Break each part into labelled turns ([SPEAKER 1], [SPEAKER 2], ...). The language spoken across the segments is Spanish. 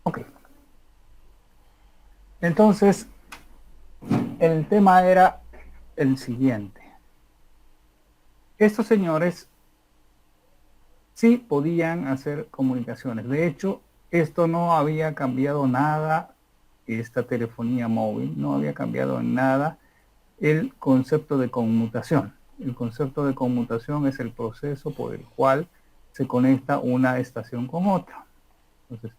[SPEAKER 1] Ok. Entonces, el tema era el siguiente. Estos señores sí podían hacer comunicaciones. De hecho, esto no había cambiado nada, esta telefonía móvil, no había cambiado en nada el concepto de conmutación. El concepto de conmutación es el proceso por el cual se conecta una estación con otra. Entonces,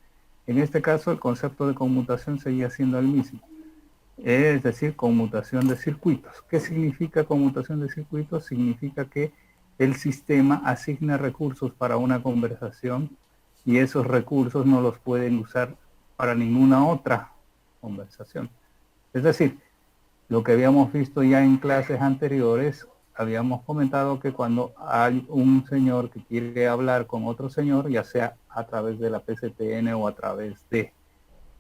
[SPEAKER 1] en este caso, el concepto de conmutación seguía siendo el mismo, es decir, conmutación de circuitos. ¿Qué significa conmutación de circuitos? Significa que el sistema asigna recursos para una conversación y esos recursos no los pueden usar para ninguna otra conversación. Es decir, lo que habíamos visto ya en clases anteriores, habíamos comentado que cuando hay un señor que quiere hablar con otro señor, ya sea a través de la PSTN o a través de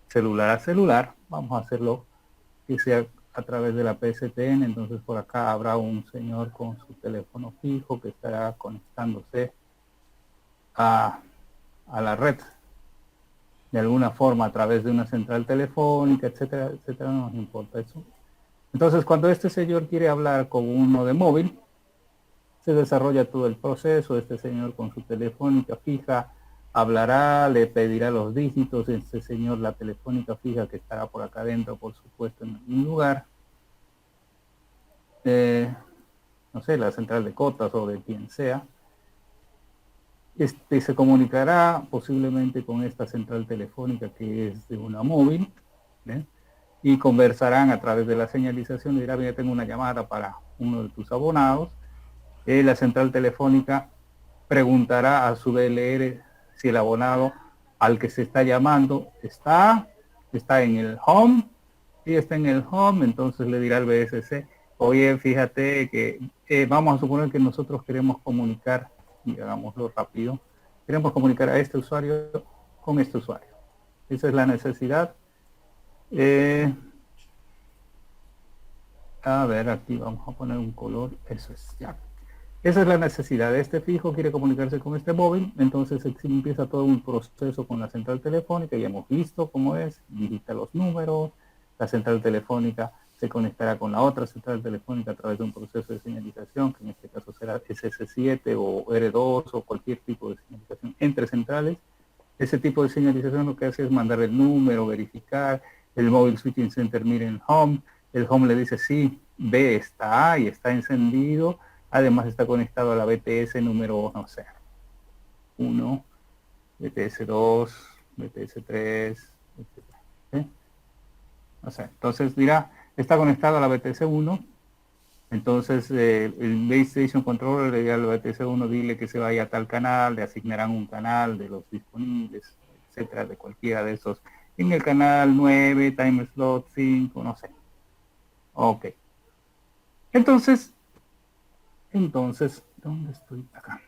[SPEAKER 1] celular a celular, vamos a hacerlo que sea a través de la PSTN, entonces por acá habrá un señor con su teléfono fijo que estará conectándose a, a la red de alguna forma a través de una central telefónica, etcétera, etcétera, no nos importa eso. Entonces, cuando este señor quiere hablar con uno de móvil, se desarrolla todo el proceso, este señor con su telefónica fija hablará, le pedirá los dígitos, este señor la telefónica fija que estará por acá adentro, por supuesto, en algún lugar, no sé, la central de cotas o de quien sea, se comunicará posiblemente con esta central telefónica que es de una móvil, ¿eh? Y conversarán a través de la señalización, dirá, mira, tengo una llamada para uno de tus abonados, la central telefónica preguntará a su DLR si el abonado al que se está llamando está en el home. Si está en el home, entonces le dirá al BSC, oye, fíjate que vamos a suponer que nosotros queremos comunicar, y hagámoslo rápido, queremos comunicar a este usuario con este usuario. Esa es la necesidad. A ver, aquí vamos a poner un color, eso es, ya. Esa es la necesidad. Este fijo quiere comunicarse con este móvil, entonces empieza todo un proceso con la central telefónica, ya hemos visto cómo es, digita los números, la central telefónica se conectará con la otra central telefónica a través de un proceso de señalización, que en este caso será SS7 o R2 o cualquier tipo de señalización entre centrales. Ese tipo de señalización lo que hace es mandar el número, verificar, el Mobile Switching Center mira en home, el home le dice sí, B está y está encendido, además está conectado a la BTS número, no sé, 1, BTS 2, BTS 3, etc. ¿Sí? O sea, entonces dirá, está conectado a la BTS 1, entonces el Base Station Controller le dirá al BTC 1, dile que se vaya a tal canal, le asignarán un canal de los disponibles, etcétera, de cualquiera de esos. En el canal 9, time slot 5, no sé. Ok. Entonces, ¿dónde estoy? Acá.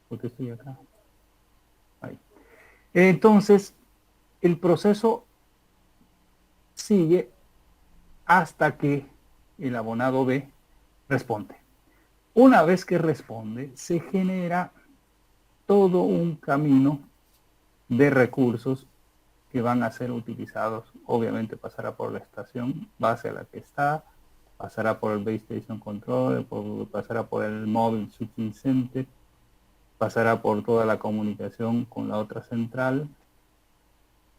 [SPEAKER 1] ¿Por qué estoy acá? Ahí. Entonces, el proceso sigue hasta que el abonado B responde. Una vez que responde, se genera todo un camino de recursos que van a ser utilizados. Obviamente pasará por la estación base a la que está, pasará por el Base Station Controller, pasará por el Mobile Switching Center, pasará por toda la comunicación con la otra central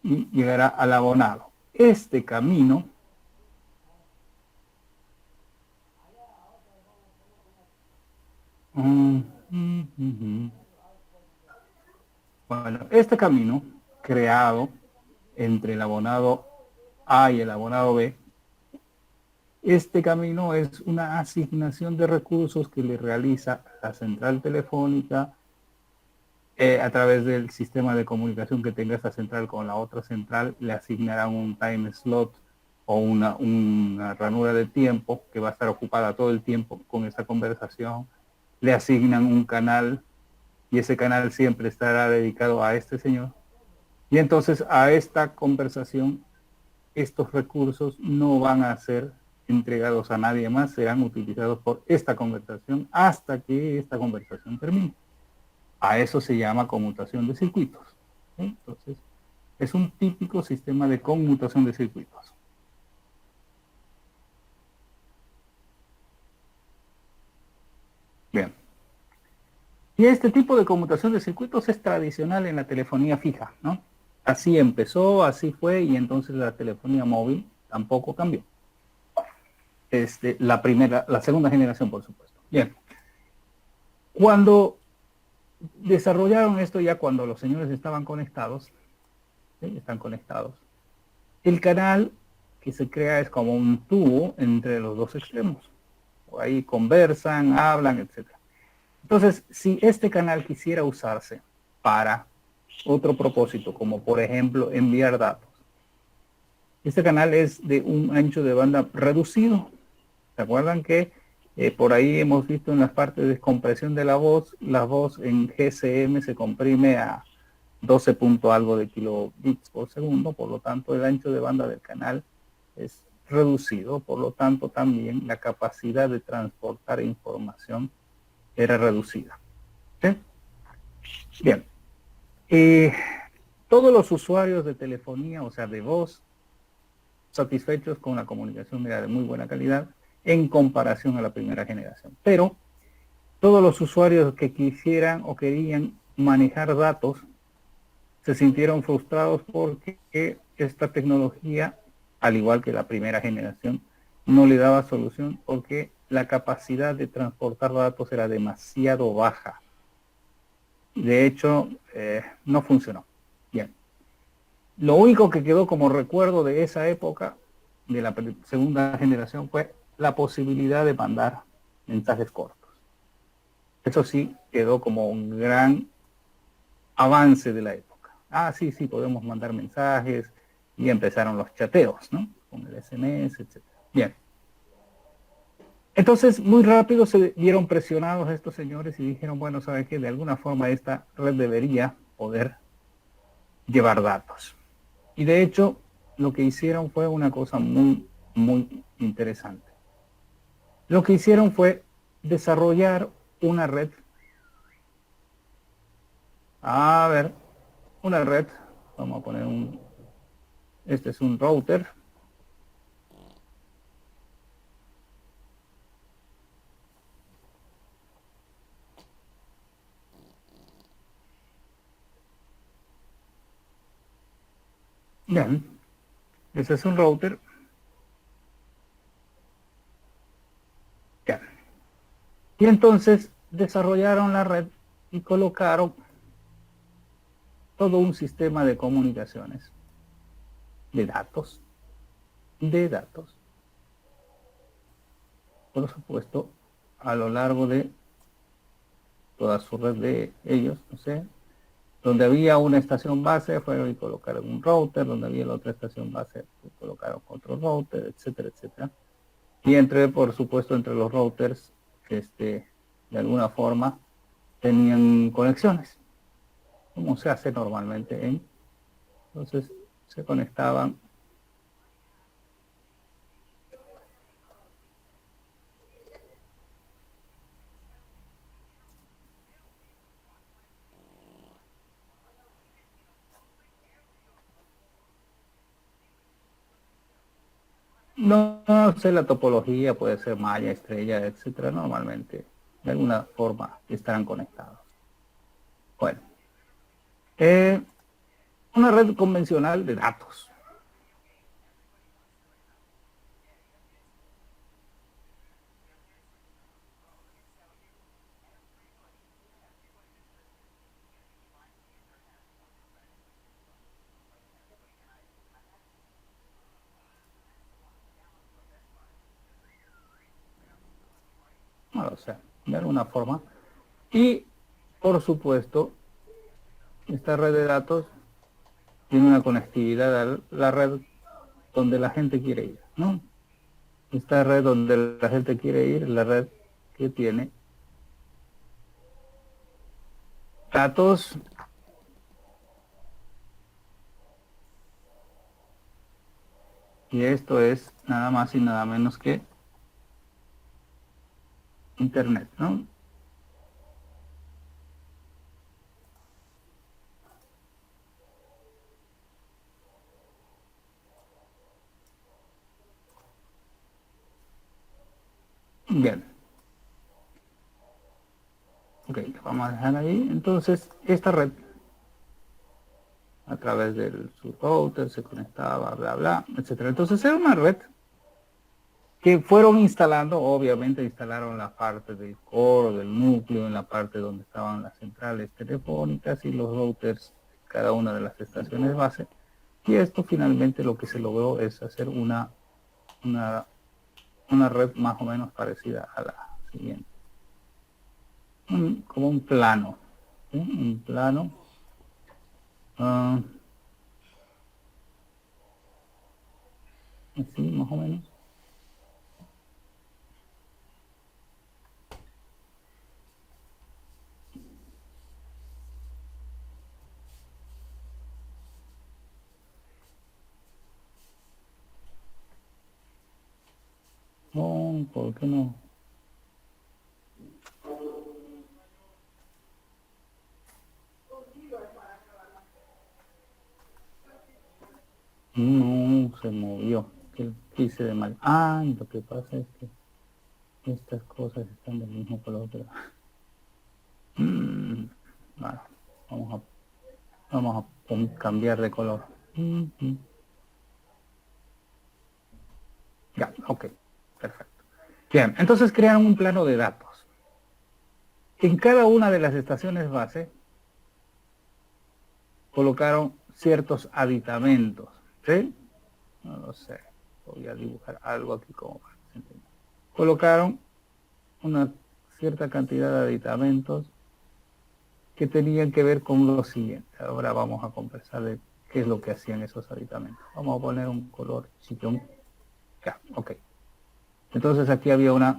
[SPEAKER 1] y llegará al abonado. Este camino bueno, este camino creado entre el abonado A y el abonado B, este camino es una asignación de recursos que le realiza la central telefónica a través del sistema de comunicación que tenga esta central con la otra central, le asignarán un time slot o una ranura de tiempo que va a estar ocupada todo el tiempo con esta conversación, le asignan un canal y ese canal siempre estará dedicado a este señor. Y entonces a esta conversación, estos recursos no van a ser entregados a nadie más, serán utilizados por esta conversación hasta que esta conversación termine. A eso se llama conmutación de circuitos. ¿Sí? Entonces, Es un típico sistema de conmutación de circuitos. Bien. Y este tipo de conmutación de circuitos es tradicional en la telefonía fija, ¿no? Así empezó, así fue, y entonces la telefonía móvil tampoco cambió. La segunda generación, por supuesto. Bien. Cuando desarrollaron esto, ya cuando los señores estaban conectados, ¿sí? Están conectados, el canal que se crea es como un tubo entre los dos extremos. Ahí conversan, hablan, etc. Entonces, si este canal quisiera usarse para otro propósito, como por ejemplo enviar datos, este canal es de un ancho de banda reducido. ¿Se acuerdan que por ahí hemos visto en las partes de descompresión de la voz en GSM se comprime a 12 punto algo de kilobits por segundo, por lo tanto el ancho de banda del canal es reducido, por lo tanto también la capacidad de transportar información era reducida. ¿Sí? Bien. Todos los usuarios de telefonía, o sea, de voz, satisfechos con la comunicación de muy buena calidad en comparación a la primera generación. Pero todos los usuarios que quisieran o querían manejar datos se sintieron frustrados porque esta tecnología, al igual que la primera generación, no le daba solución porque la capacidad de transportar datos era demasiado baja. De hecho, no funcionó. Bien. Lo único que quedó como recuerdo de esa época, de la segunda generación, fue la posibilidad de mandar mensajes cortos. Eso sí quedó como un gran avance de la época. Ah, sí, sí, podemos mandar mensajes y empezaron los chateos, ¿no? Con el SMS, etc. Bien. Entonces, muy rápido se vieron presionados estos señores y dijeron, bueno, ¿sabe qué? De alguna forma esta red debería poder llevar datos. Y de hecho, lo que hicieron fue una cosa muy, muy interesante. Lo que hicieron fue desarrollar una red. A ver, una red. Vamos a poner este es un router. Bien, este es un router. Bien. Y entonces desarrollaron la red y colocaron todo un sistema de comunicaciones, de datos, por supuesto, a lo largo de toda su red de ellos, no sé, donde había una estación base, fueron y colocaron un router, donde había la otra estación base, colocaron otro router, etcétera, etcétera. Y por supuesto, entre los routers, de alguna forma, tenían conexiones, como se hace normalmente entonces se conectaban. No sé la topología, puede ser malla, estrella, etcétera. Normalmente, de alguna forma, estarán conectados. Bueno, eh, una red convencional de datos. No lo sé, de alguna forma. Y, por supuesto, esta red de datos tiene una conectividad a la red donde la gente quiere ir, ¿no? Esta red donde la gente quiere ir, la red que tiene datos y esto es nada más y nada menos que Internet, ¿no? Bien. Ok, vamos a dejar ahí. Entonces, esta red, a través del su router, se conectaba, bla, bla, etcétera. Entonces, era una red que fueron instalando, obviamente instalaron la parte del core, del núcleo, en la parte donde estaban las centrales telefónicas y los routers, cada una de las estaciones base. Y esto finalmente lo que se logró es hacer una red más o menos parecida a la siguiente. Como un plano. ¿Sí? Un plano. Así, más o menos. No, ¿por qué no? No, se movió. ¿Qué hice de mal? Ah, lo que pasa es que estas cosas están del mismo color, pero... Bueno, vamos a cambiar de color. Ya, ok, perfecto. Bien, entonces crearon un plano de datos. En cada una de las estaciones base colocaron ciertos aditamentos, ¿sí? No lo sé, voy a dibujar algo aquí como para que se entienda. Colocaron una cierta cantidad de aditamentos que tenían que ver con lo siguiente. Ahora vamos a conversar de qué es lo que hacían esos aditamentos. Vamos a poner un color chillón. Ya, ok. Entonces aquí había unas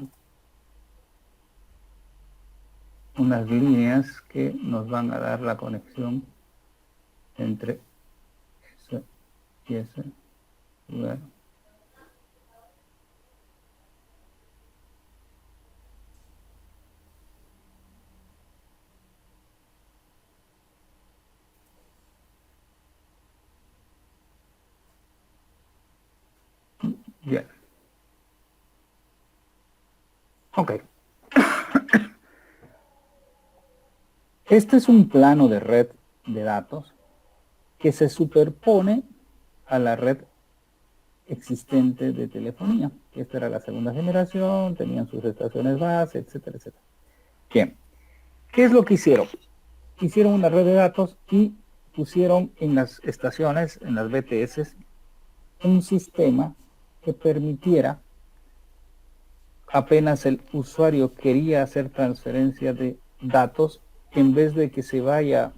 [SPEAKER 1] líneas que nos van a dar la conexión entre ese y ese lugar. Bien. Ok. Este es un plano de red de datos que se superpone a la red existente de telefonía. Esta era la segunda generación, tenían sus estaciones base, etcétera, etcétera. Bien. ¿Qué es lo que hicieron? Hicieron una red de datos y pusieron en las estaciones, en las BTS, un sistema que permitiera, apenas el usuario quería hacer transferencia de datos, en vez de que se vaya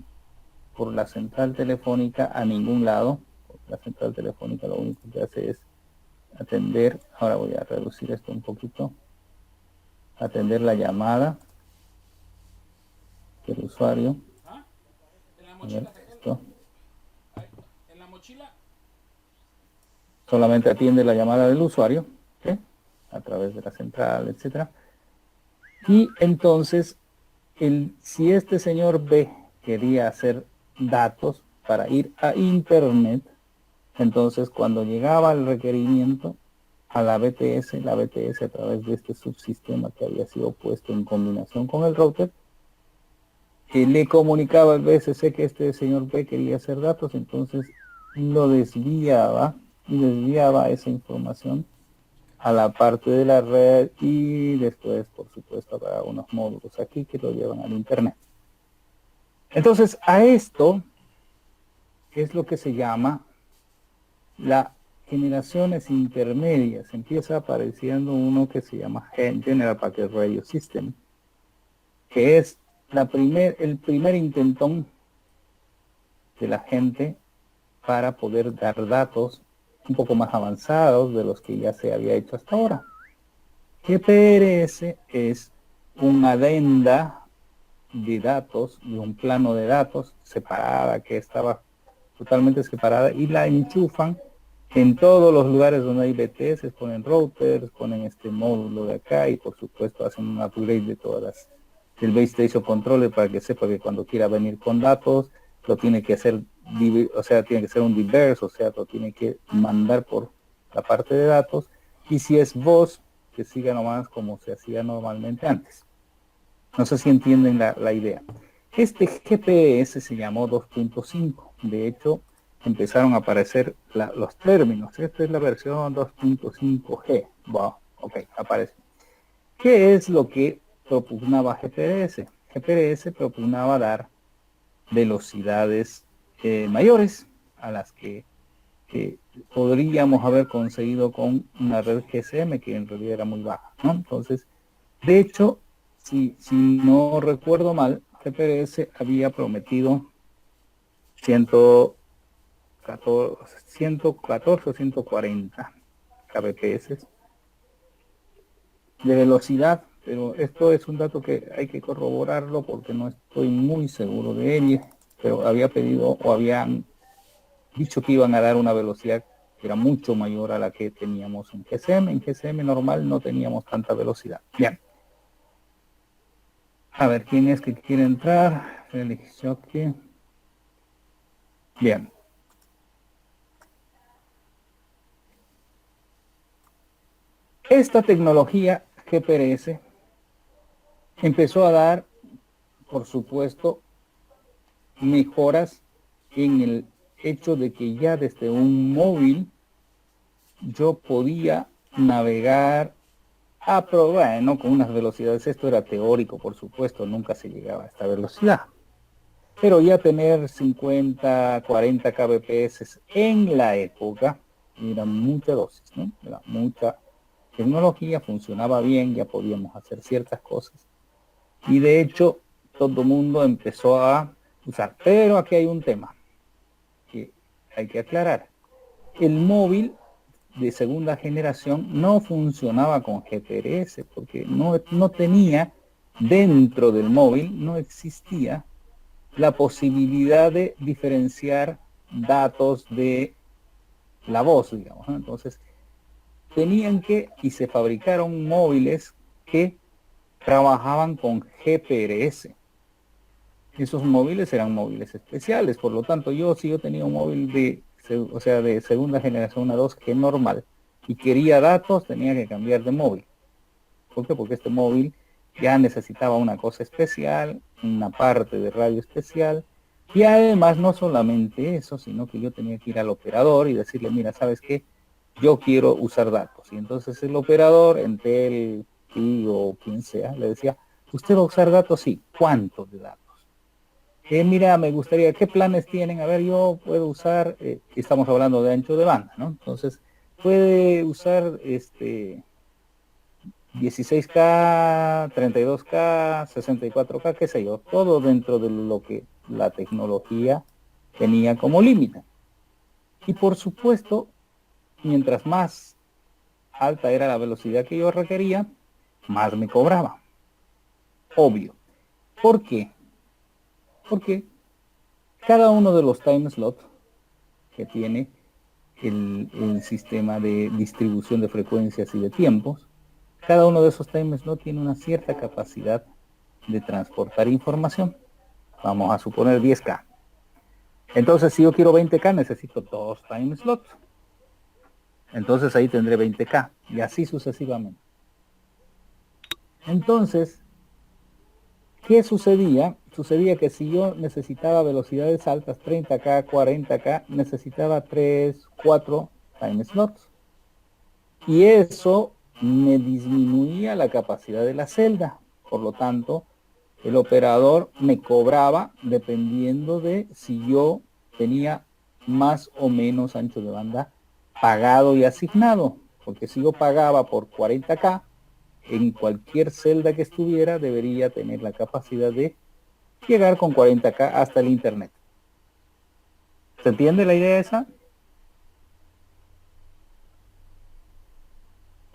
[SPEAKER 1] por la central telefónica a ningún lado. La central telefónica lo único que hace es atender, ahora voy a reducir esto un poquito, atender la llamada del usuario. A ver, esto. En la mochila. Solamente atiende la llamada del usuario, ¿sí? A través de la central, etcétera. Y entonces, si este señor B quería hacer datos para ir a internet, entonces cuando llegaba el requerimiento a la BTS a través de este subsistema que había sido puesto en combinación con el router, le comunicaba al BSC que este señor B quería hacer datos, entonces lo desviaba y desviaba esa información a la parte de la red y después, por supuesto, para unos módulos aquí que lo llevan al internet. Entonces, a esto es lo que se llama la generaciones intermedias. Empieza apareciendo uno que se llama General Packet Radio System, que es el primer intentón de la gente para poder dar datos un poco más avanzados de los que ya se había hecho hasta ahora. GPRS es una adenda de datos, de un plano de datos separada, que estaba totalmente separada, y la enchufan en todos los lugares donde hay BTS, ponen routers, ponen este módulo de acá y por supuesto hacen un upgrade de todas del base station controller para que sepa que cuando quiera venir con datos lo tiene que hacer, o sea, tiene que ser un diverse, o sea, lo tiene que mandar por la parte de datos, y si es voz, que siga nomás como se hacía normalmente antes. No sé si entienden la idea. Este GPS se llamó 2.5. De hecho, empezaron a aparecer los términos. Esta es la versión 2.5G. Wow, ok, aparece. ¿Qué es lo que propugnaba GPS? GPS propugnaba dar velocidades mayores a las que podríamos haber conseguido con una red GSM que en realidad era muy baja, ¿no? Entonces, de hecho, si no recuerdo mal, GPS había prometido 114 o 140 kbps de velocidad, pero esto es un dato que hay que corroborarlo porque no estoy muy seguro de ello, pero había pedido o habían dicho que iban a dar una velocidad que era mucho mayor a la que teníamos en GSM. En GSM normal no teníamos tanta velocidad. Bien. A ver, ¿quién es que quiere entrar? Félix Jockey. Bien. Esta tecnología GPS empezó a dar, por supuesto, mejoras en el hecho de que ya desde un móvil yo podía navegar bueno, con unas velocidades. Esto era teórico, por supuesto, nunca se llegaba a esta velocidad. Pero ya tener 50, 40 kbps en la época era mucha dosis, ¿no? Era mucha tecnología, funcionaba bien, ya podíamos hacer ciertas cosas. Y de hecho, todo el mundo empezó a usar. Pero aquí hay un tema que hay que aclarar. El móvil de segunda generación no funcionaba con GPS porque no tenía dentro del móvil, no existía la posibilidad de diferenciar datos de la voz, digamos, ¿no? Entonces, tenían que, y se fabricaron móviles que trabajaban con GPS. Esos móviles eran móviles especiales, por lo tanto, si yo tenía un móvil de segunda generación, una 2G normal, y quería datos, tenía que cambiar de móvil. ¿Por qué? Porque este móvil ya necesitaba una cosa especial, una parte de radio especial, y además no solamente eso, sino que yo tenía que ir al operador y decirle, mira, ¿sabes qué? Yo quiero usar datos. Y entonces el operador, Entel, o quien sea, le decía, ¿usted va a usar datos? Sí. ¿Cuántos de datos? Mira, me gustaría, ¿qué planes tienen? A ver, yo puedo usar, estamos hablando de ancho de banda, ¿no? Entonces, puede usar 16K, 32K, 64K, qué sé yo, todo dentro de lo que la tecnología tenía como límite. Y por supuesto, mientras más alta era la velocidad que yo requería, más me cobraba. Obvio. ¿Por qué? Porque cada uno de los time slots que tiene el sistema de distribución de frecuencias y de tiempos, cada uno de esos time slots tiene una cierta capacidad de transportar información. Vamos a suponer 10K. Entonces, si yo quiero 20K, necesito 2 time slots. Entonces ahí tendré 20K y así sucesivamente. Entonces, ¿qué sucedía? Sucedía que si yo necesitaba velocidades altas, 30K, 40K, necesitaba 3, 4 time slots. Y eso me disminuía la capacidad de la celda. Por lo tanto, el operador me cobraba dependiendo de si yo tenía más o menos ancho de banda pagado y asignado. Porque si yo pagaba por 40K, en cualquier celda que estuviera debería tener la capacidad de llegar con 40K hasta el internet. ¿Se entiende la idea esa?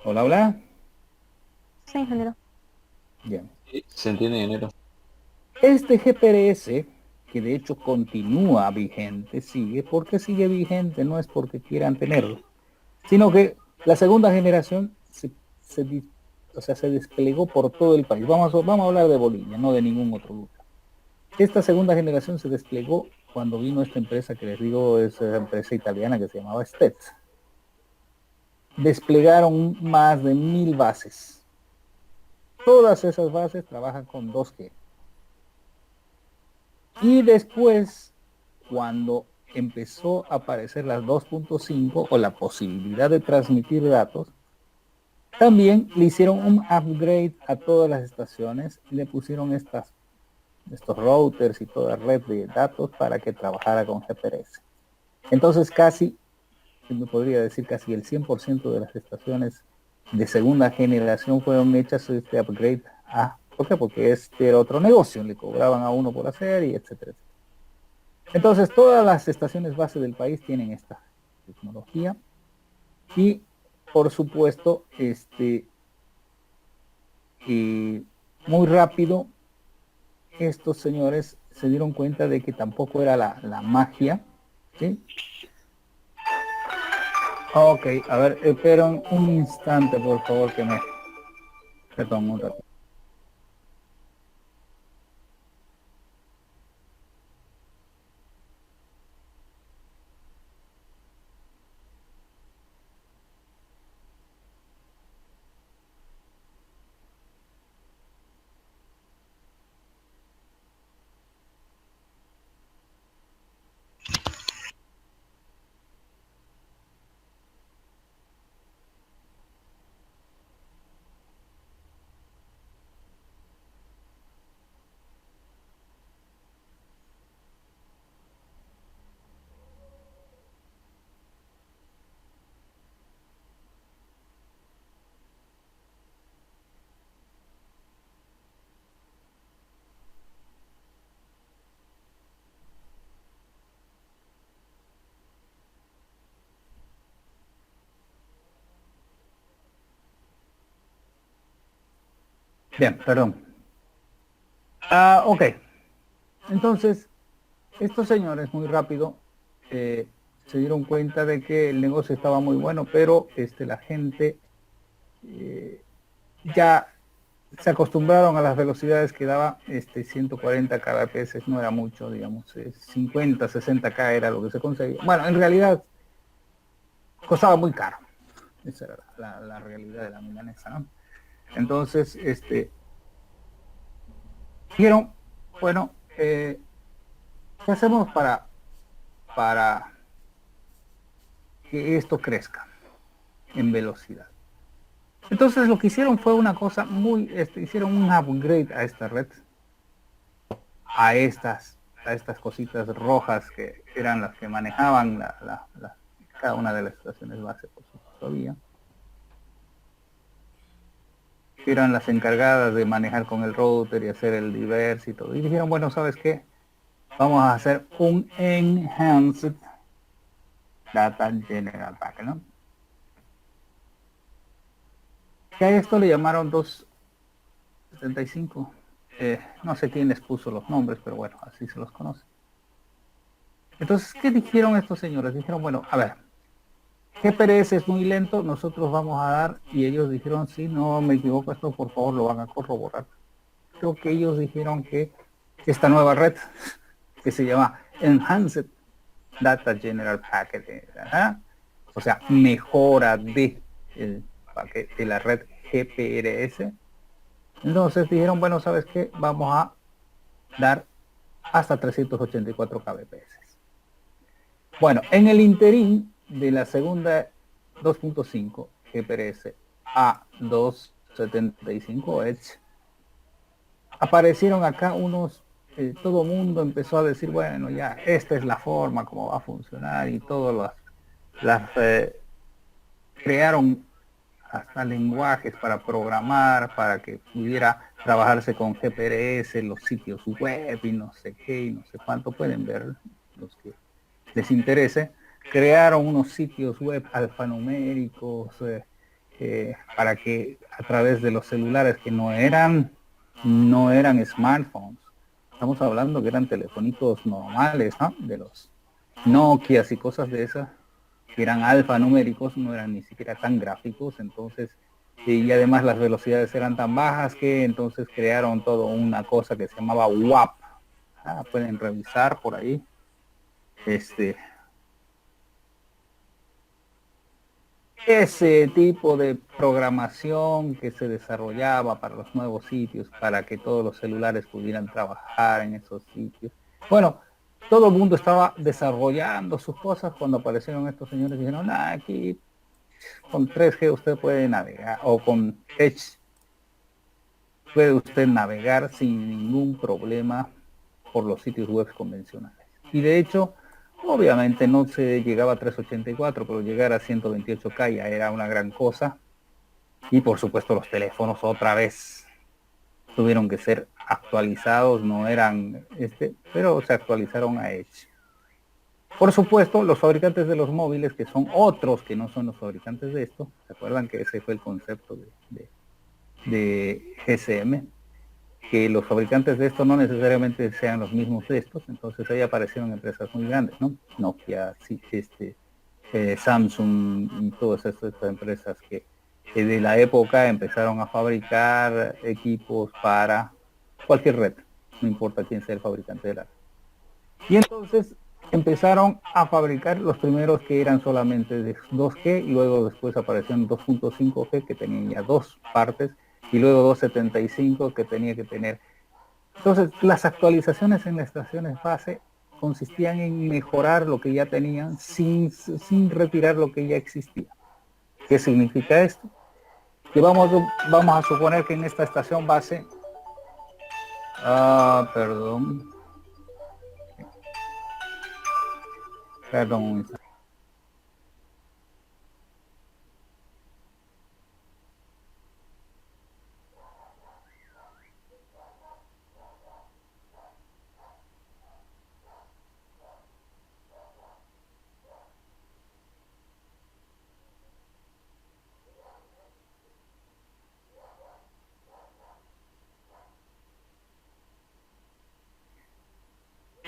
[SPEAKER 1] Hola, hola.
[SPEAKER 2] Sí, ingeniero.
[SPEAKER 1] Bien.
[SPEAKER 3] Sí, se entiende, dinero.
[SPEAKER 1] Este GPS, que de hecho continúa vigente, ¿por qué sigue vigente? No es porque quieran tenerlo, sino que la segunda generación se desplegó por todo el país. Vamos a hablar de Bolivia, no de ningún otro lugar. Esta segunda generación se desplegó cuando vino esta empresa que les digo, es una empresa italiana que se llamaba Stets. desplegaron más de 1000 bases. Todas esas bases trabajan con 2G. Y después, cuando empezó a aparecer las 2.5 o la posibilidad de transmitir datos, también le hicieron un upgrade a todas las estaciones y le pusieron estos routers y toda red de datos para que trabajara con GPRS. Entonces casi, me podría decir casi el 100% de las estaciones de segunda generación fueron hechas este upgrade. ¿Por qué? Porque este era otro negocio, le cobraban a uno por hacer y etcétera, etcétera. Entonces todas las estaciones base del país tienen esta tecnología y por supuesto muy rápido estos señores se dieron cuenta de que tampoco era la magia, ¿sí? Ok, a ver, espera un instante, por favor, perdón, un ratito. Bien, perdón. Ok, entonces, estos señores muy rápido se dieron cuenta de que el negocio estaba muy bueno, pero la gente ya se acostumbraron a las velocidades que daba 140 kbps, no era mucho, digamos, 50, 60K era lo que se conseguía. Bueno, en realidad costaba muy caro. Esa era la realidad de la milanesa, ¿no? Entonces, dijeron, bueno, ¿qué hacemos para que esto crezca en velocidad? Entonces lo que hicieron fue una cosa hicieron un upgrade a esta red, a estas cositas rojas que eran las que manejaban cada una de las estaciones base, por supuesto, todavía, que eran las encargadas de manejar con el router y hacer el diverse y todo. Y dijeron, bueno, ¿sabes qué? Vamos a hacer un Enhanced Data General Packet, ¿no? Que a esto le llamaron 275. No sé quién les puso los nombres, pero bueno, así se los conoce. Entonces, ¿qué dijeron estos señores? Dijeron, bueno, a ver, GPRS es muy lento, nosotros vamos a dar, y ellos dijeron, sí, no me equivoco, esto por favor lo van a corroborar. Creo que ellos dijeron que esta nueva red, que se llama Enhanced Data General Packet, o sea, mejora de el paquete de la red GPRS. Entonces dijeron, bueno, ¿sabes qué? Vamos a dar hasta 384 kbps. Bueno, en el interín de la segunda 2.5 GPRS a 275 Hz, aparecieron acá todo mundo empezó a decir, bueno, ya, esta es la forma como va a funcionar y todas crearon hasta lenguajes para programar, para que pudiera trabajarse con GPRS, los sitios web y no sé qué y no sé cuánto, pueden ver los que les interese. Crearon unos sitios web alfanuméricos para que a través de los celulares que no eran smartphones, estamos hablando que eran telefonitos normales, ¿no? De los Nokias y cosas de esas, que eran alfanuméricos, no eran ni siquiera tan gráficos, entonces, y además las velocidades eran tan bajas que entonces crearon todo una cosa que se llamaba WAP. Pueden revisar por ahí. ese tipo de programación que se desarrollaba para los nuevos sitios, para que todos los celulares pudieran trabajar en esos sitios. Bueno, todo el mundo estaba desarrollando sus cosas cuando aparecieron estos señores y dijeron, aquí con 3G usted puede navegar, o con Edge puede usted navegar sin ningún problema por los sitios web convencionales. Y de hecho, obviamente no se llegaba a 384, pero llegar a 128K ya era una gran cosa. Y por supuesto los teléfonos otra vez tuvieron que ser actualizados, no eran pero se actualizaron a Edge. Por supuesto, los fabricantes de los móviles, que son otros que no son los fabricantes de esto, ¿se acuerdan que ese fue el concepto de GSM? Que los fabricantes de esto no necesariamente sean los mismos de estos, entonces ahí aparecieron empresas muy grandes, ¿no? Nokia, sí, Samsung y todas estas empresas que de la época empezaron a fabricar equipos para cualquier red, no importa quién sea el fabricante de la red. Y entonces empezaron a fabricar los primeros que eran solamente de 2G y luego después aparecieron 2.5G que tenían ya dos partes y luego 275 que tenía que tener. Entonces las actualizaciones en las estaciones base consistían en mejorar lo que ya tenían sin retirar lo que ya existía. ¿Qué significa esto? Que vamos a suponer que en esta estación base, perdón, perdón,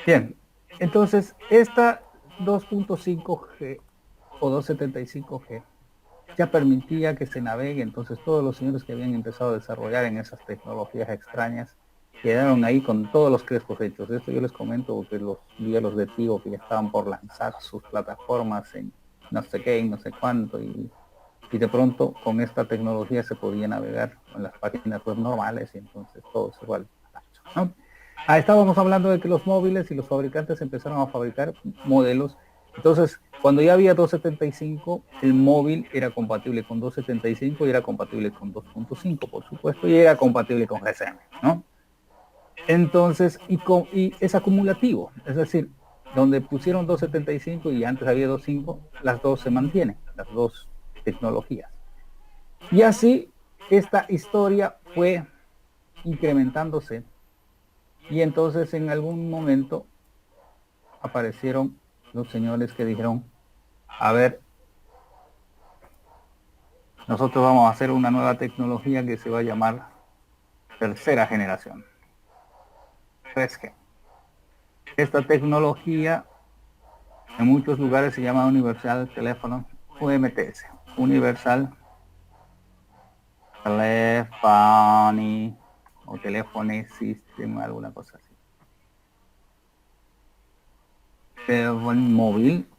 [SPEAKER 1] bien, entonces esta 2.5G o 275G ya permitía que se navegue, entonces todos los señores que habían empezado a desarrollar en esas tecnologías extrañas quedaron ahí con todos los crespos hechos. Esto yo les comento porque vi a los de Tigo que ya estaban por lanzar sus plataformas en no sé qué, y no sé cuánto, y de pronto con esta tecnología se podía navegar en las páginas web normales y entonces todo se igual, ¿no? Estábamos hablando de que los móviles y los fabricantes empezaron a fabricar modelos. Entonces, cuando ya había 275, el móvil era compatible con 275 y era compatible con 2.5, por supuesto, y era compatible con GSM, ¿no? Entonces, y es acumulativo, es decir, donde pusieron 275 y antes había 2.5, las dos se mantienen, las dos tecnologías. Y así, esta historia fue incrementándose y entonces en algún momento aparecieron los señores que dijeron, a ver, nosotros vamos a hacer una nueva tecnología que se va a llamar tercera generación, 3G. Esta tecnología en muchos lugares se llama Universal Telephone, UMTS, Universal Telephony o Telephone System, alguna cosa así. Teléfono móvil.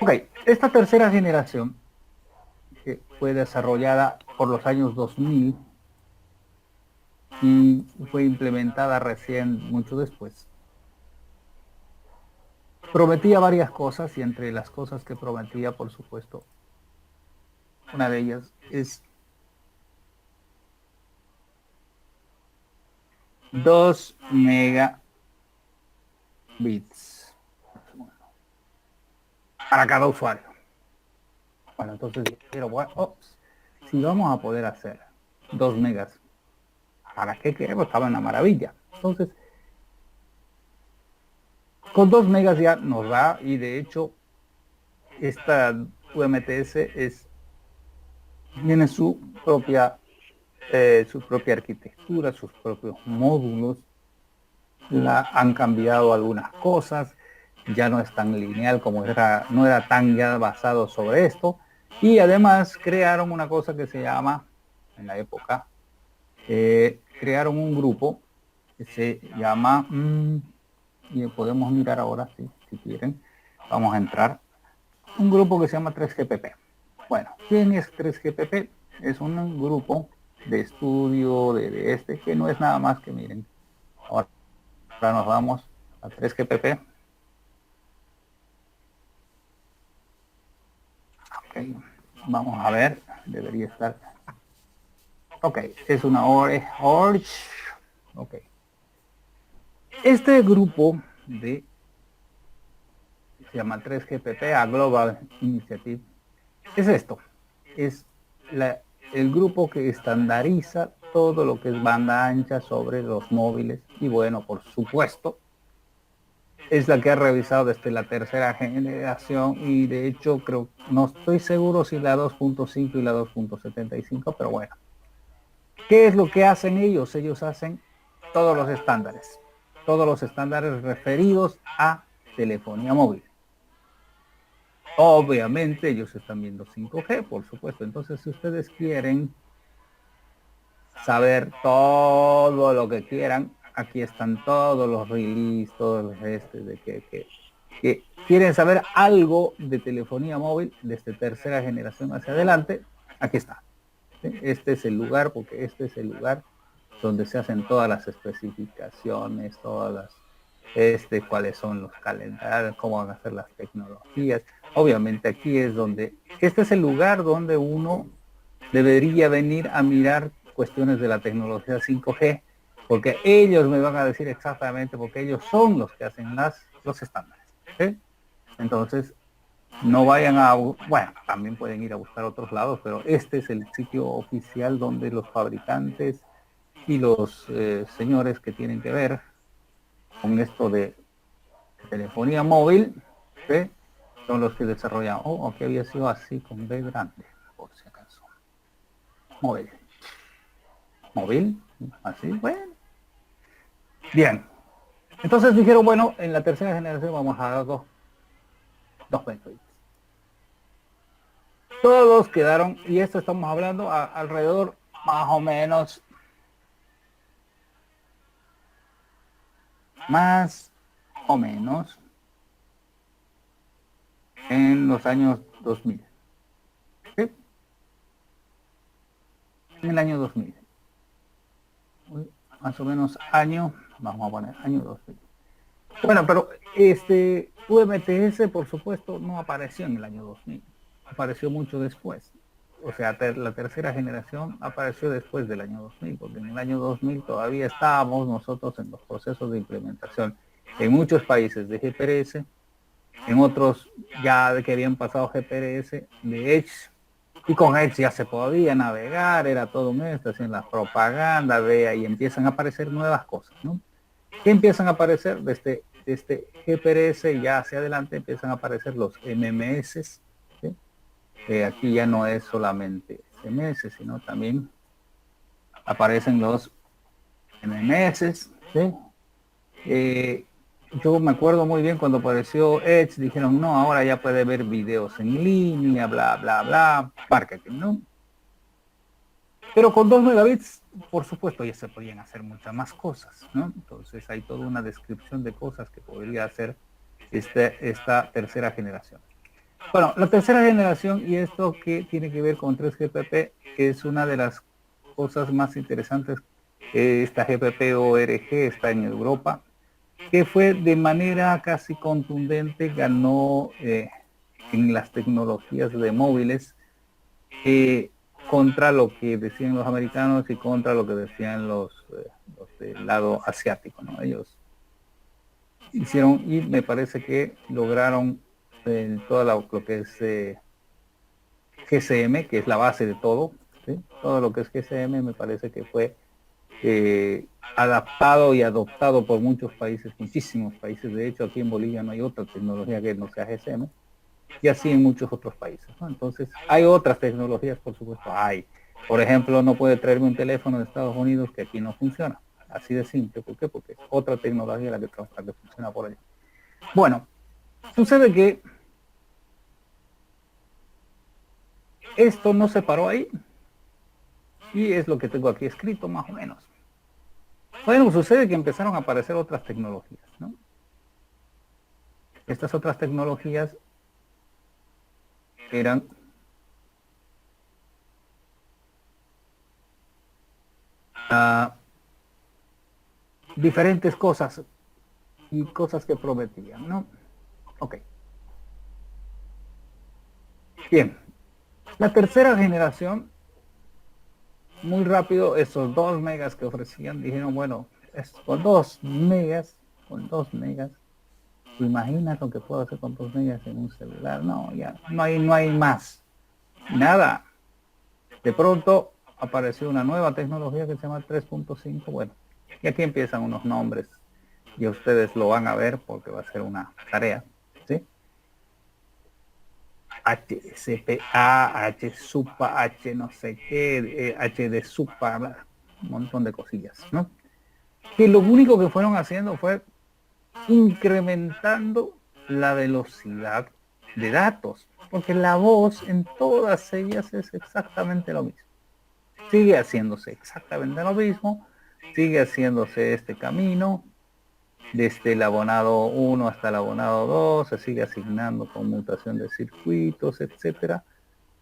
[SPEAKER 1] Ok, esta tercera generación que fue desarrollada por los años 2000 y fue implementada recién mucho después. Prometía varias cosas y entre las cosas que prometía, por supuesto, una de ellas es 2 megabits para cada usuario. Bueno, entonces dijeron, bueno, si vamos a poder hacer 2 megas, ¿para qué queremos? Estaba una maravilla. Entonces, con 2 megas ya nos da, y de hecho, esta UMTS tiene su propia arquitectura, sus propios módulos, han cambiado algunas cosas, ya no es tan lineal como era, no era tan ya basado sobre esto, y además crearon una cosa que se llama, en la época, crearon un grupo que se llama, y podemos mirar ahora, sí, si quieren, vamos a entrar un grupo que se llama 3GPP. Bueno, ¿quién es 3GPP? Es un grupo de estudio de este que no es nada más que, miren, ahora nos vamos a 3GPP. Ok, vamos a ver, debería estar. Ok, es una org. Ok. Este grupo se llama 3GPP, a Global Initiative, es esto, es el grupo que estandariza todo lo que es banda ancha sobre los móviles y bueno, por supuesto, es la que ha revisado desde la tercera generación y de hecho creo, no estoy seguro si la 2.5 y la 2.75, pero bueno. ¿Qué es lo que hacen ellos? Ellos hacen todos los estándares referidos a telefonía móvil. Obviamente ellos están viendo 5G, por supuesto. Entonces, si ustedes quieren saber todo lo que quieran, aquí están todos los releases, todos los de que quieren saber algo de telefonía móvil desde tercera generación hacia adelante, aquí está. Este es el lugar, porque este es el lugar donde se hacen todas las especificaciones, todas las, cuáles son los calendarios, cómo van a ser las tecnologías. Obviamente aquí es donde, este es el lugar donde uno debería venir a mirar cuestiones de la tecnología 5G, porque ellos me van a decir exactamente, porque ellos son los que hacen los estándares. ¿Sí? Entonces, no vayan a, bueno, también pueden ir a buscar otros lados, pero este es el sitio oficial donde los fabricantes y los señores que tienen que ver con esto de telefonía móvil, ¿sí? Son los que desarrollan. Oh, aquí había sido así con B grande, por si acaso. Móvil, así, bueno. Bien. Entonces dijeron, bueno, en la tercera generación vamos a dar dos métodos. Todos quedaron, y esto estamos hablando alrededor más o menos en los años 2000. ¿Sí? En el año 2000. Más o menos vamos a poner año 2000. Bueno, pero UMTS, por supuesto, no apareció en el año 2000. Apareció mucho después. O sea, la tercera generación apareció después del año 2000, porque en el año 2000 todavía estábamos nosotros en los procesos de implementación en muchos países de GPRS, en otros ya de que habían pasado GPRS de Edge, y con Edge ya se podía navegar, era todo un esto, hacían la propaganda, vea, y empiezan a aparecer nuevas cosas, ¿no? ¿Qué empiezan a aparecer? Desde GPRS ya hacia adelante empiezan a aparecer los MMS, ¿sí? Aquí ya no es solamente SMS, sino también aparecen los MMS, ¿sí? Yo me acuerdo muy bien cuando apareció Edge, dijeron, no, ahora ya puede ver videos en línea, bla, bla, bla, marketing, ¿no? Pero con 2 megabits, por supuesto, ya se podían hacer muchas más cosas, ¿no? Entonces hay toda una descripción de cosas que podría hacer esta tercera generación. Bueno, la tercera generación, y esto que tiene que ver con 3GPP, es una de las cosas más interesantes. Esta GPP-ORG está en Europa, que fue de manera casi contundente, ganó en las tecnologías de móviles contra lo que decían los americanos y contra lo que decían los del lado asiático, ¿no? Ellos hicieron, y me parece que lograron todo lo que es GSM, que es la base de todo, ¿sí? Todo lo que es GSM me parece que fue adaptado y adoptado por muchos países, muchísimos países. De hecho, aquí en Bolivia no hay otra tecnología que no sea GSM, y así en muchos otros países, ¿no? Entonces, hay otras tecnologías, por supuesto, hay. Por ejemplo, no puede traerme un teléfono de Estados Unidos que aquí no funciona. Así de simple. ¿Por qué? Porque es otra tecnología la que funciona por allá. Bueno, sucede que esto no se paró ahí, y es lo que tengo aquí escrito más o menos. Bueno, sucede que empezaron a aparecer otras tecnologías, ¿no? Estas otras tecnologías eran diferentes cosas y cosas que prometían, ¿no? Ok. Bien. La tercera generación, muy rápido, esos 2 megas que ofrecían, dijeron, bueno, con 2 megas, ¿te imaginas lo que puedo hacer con 2 megas en un celular? No, ya, no hay más. Nada. De pronto apareció una nueva tecnología que se llama 3.5. Bueno, y aquí empiezan unos nombres y ustedes lo van a ver porque va a ser una tarea, ¿sí? HCPA, HSUPA, H no sé qué, HD SUPA, un montón de cosillas, ¿no? Que lo único que fueron haciendo fue incrementando la velocidad de datos, porque la voz en todas ellas es exactamente lo mismo. Sigue haciéndose exactamente lo mismo, sigue haciéndose este camino, desde el abonado 1 hasta el abonado 2, se sigue asignando conmutación de circuitos, etcétera,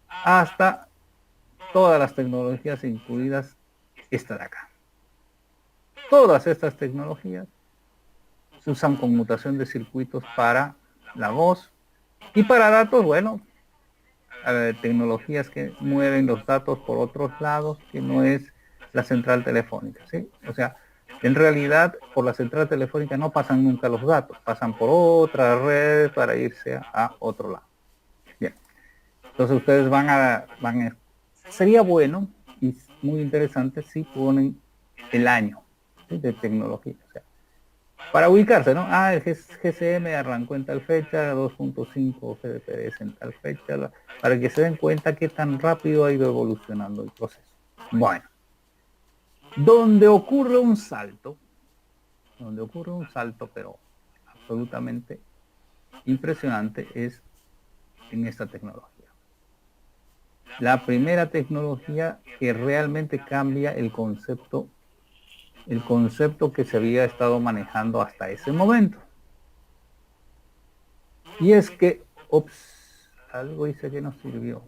[SPEAKER 1] hasta todas las tecnologías incluidas esta de acá. Todas estas tecnologías usan conmutación de circuitos para la voz y para datos, bueno, tecnologías que mueven los datos por otros lados, que no es la central telefónica, ¿sí? O sea, en realidad, por la central telefónica no pasan nunca los datos, pasan por otra red para irse a otro lado. Bien, entonces ustedes sería bueno y muy interesante si ponen el año, ¿sí?, de tecnología, o sea, para ubicarse, ¿no? El GSM arrancó en tal fecha, 2.5 Gbps en tal fecha, para que se den cuenta qué tan rápido ha ido evolucionando el proceso. Bueno, donde ocurre un salto, pero absolutamente impresionante, es en esta tecnología. La primera tecnología que realmente cambia el concepto que se había estado manejando hasta ese momento. Y es que, algo hice que no sirvió.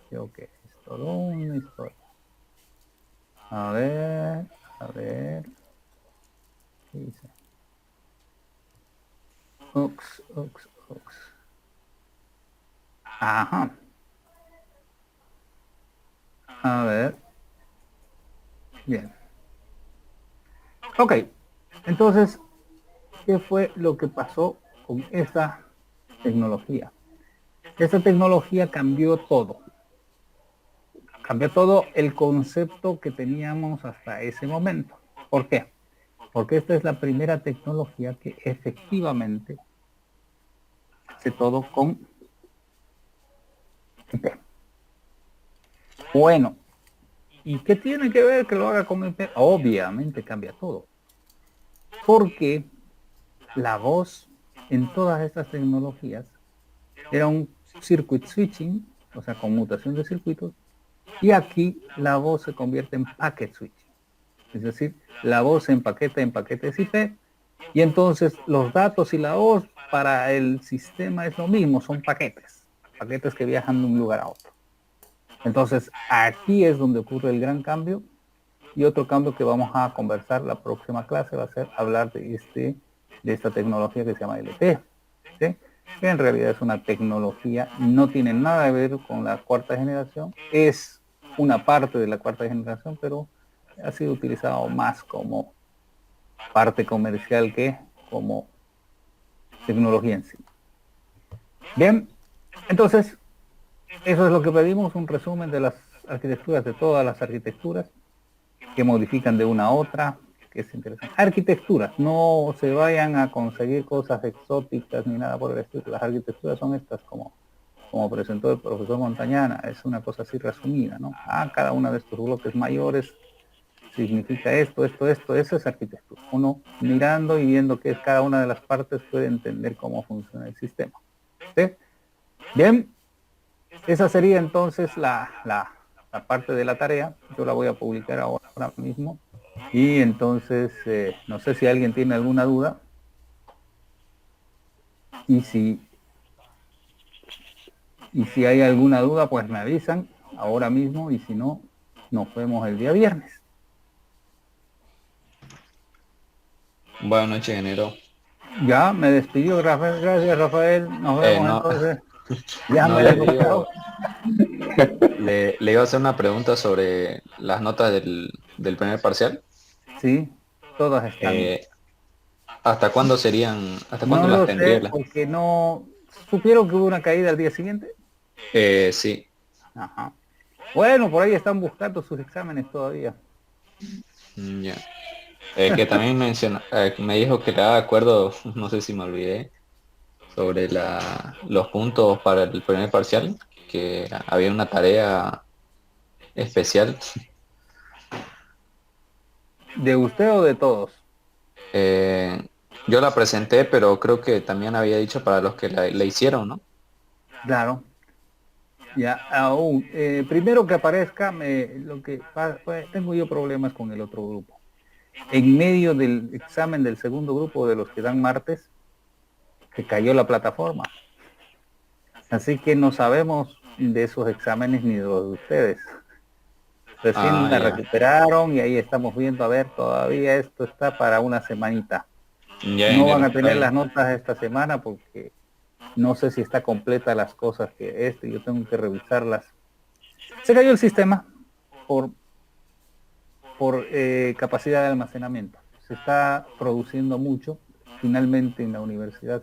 [SPEAKER 1] Creo que es todo una historia. A ver. ¿Qué hice? Ox. Ajá. A ver. Bien. Ok. Entonces, ¿qué fue lo que pasó con esta tecnología? Esta tecnología cambió todo. Cambió todo el concepto que teníamos hasta ese momento. ¿Por qué? Porque esta es la primera tecnología que efectivamente hace todo con IP. Bueno, ¿y qué tiene que ver que lo haga con IP? Obviamente cambia todo. Porque la voz en todas estas tecnologías era un circuit switching, o sea, conmutación de circuitos, y aquí la voz se convierte en packet switching. Es decir, la voz se empaqueta en paquetes IP, y entonces los datos y la voz para el sistema es lo mismo, son paquetes que viajan de un lugar a otro. Entonces, aquí es donde ocurre el gran cambio, y otro cambio que vamos a conversar la próxima clase va a ser hablar de esta tecnología que se llama LTE, ¿sí?, que en realidad es una tecnología, no tiene nada que ver con la cuarta generación, es una parte de la cuarta generación, pero ha sido utilizado más como parte comercial que como tecnología en sí. Bien, entonces, eso es lo que pedimos, un resumen de las arquitecturas, de todas las arquitecturas que modifican de una a otra, que es interesante. Arquitecturas, no se vayan a conseguir cosas exóticas ni nada por el estilo. Las arquitecturas son estas como presentó el profesor Montañana, es una cosa así resumida, ¿no? Cada uno de estos bloques mayores significa esto, eso es arquitectura. Uno mirando y viendo qué es cada una de las partes puede entender cómo funciona el sistema. ¿Sí? Bien, esa sería entonces la parte de la tarea. Yo la voy a publicar ahora mismo. Y entonces, no sé si alguien tiene alguna duda. Y si hay alguna duda, pues me avisan ahora mismo, y si no, nos vemos el día viernes.
[SPEAKER 3] Buenas noches, ingeniero.
[SPEAKER 1] Ya me despidió, Rafael. Gracias, Rafael. Nos vemos
[SPEAKER 3] No,
[SPEAKER 1] entonces. Ya
[SPEAKER 3] no
[SPEAKER 1] me
[SPEAKER 3] le
[SPEAKER 1] desocupado.
[SPEAKER 3] le iba a hacer una pregunta sobre las notas del primer parcial.
[SPEAKER 1] Sí, todas están.
[SPEAKER 3] ¿Hasta cuándo serían, hasta cuándo
[SPEAKER 1] No
[SPEAKER 3] las
[SPEAKER 1] lo
[SPEAKER 3] tendría?
[SPEAKER 1] sé porque no supieron que hubo una caída al día siguiente.
[SPEAKER 3] Sí.
[SPEAKER 1] Ajá. Bueno, por ahí están buscando sus exámenes todavía.
[SPEAKER 3] Ya. Que también me dijo que le da de acuerdo, no sé si me olvidé, sobre los puntos para el primer parcial, que había una tarea especial.
[SPEAKER 1] ¿De usted o de todos?
[SPEAKER 3] Eh, yo la presenté, pero creo que también había dicho para los que la hicieron, ¿no?
[SPEAKER 1] Claro. Ya, aún. Primero que aparezca, pues, tengo yo problemas con el otro grupo. En medio del examen del segundo grupo de los que dan martes, se cayó la plataforma. Así que no sabemos de esos exámenes ni de los de ustedes. Recién
[SPEAKER 3] Ah,
[SPEAKER 1] la
[SPEAKER 3] ya.
[SPEAKER 1] recuperaron y ahí estamos viendo, a ver, todavía esto está para una semanita.
[SPEAKER 3] Ya,
[SPEAKER 1] No van
[SPEAKER 3] ingeniero.
[SPEAKER 1] a
[SPEAKER 3] Está
[SPEAKER 1] tener
[SPEAKER 3] bien.
[SPEAKER 1] las notas esta semana porque no sé si está completa las cosas que yo tengo que revisarlas. Se cayó el sistema por, por capacidad de almacenamiento. Se está produciendo mucho. Finalmente en la universidad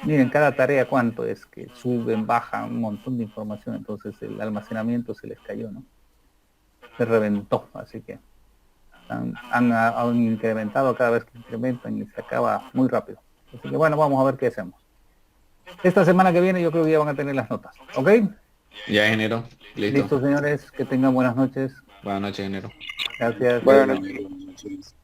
[SPEAKER 1] miren, cada tarea cuánto es que suben, bajan, un montón de información, entonces el almacenamiento se les cayó, ¿no? Se reventó, así que han incrementado cada vez que incrementan y se acaba muy rápido. Así que bueno, vamos a ver qué hacemos. Esta semana que viene yo creo que ya van a tener las notas, ¿ok?
[SPEAKER 3] Ya, ingeniero. Listo.
[SPEAKER 1] Listo, señores, que tengan buenas noches.
[SPEAKER 3] Buenas noches, ingeniero.
[SPEAKER 1] Gracias.
[SPEAKER 4] Buenas noches.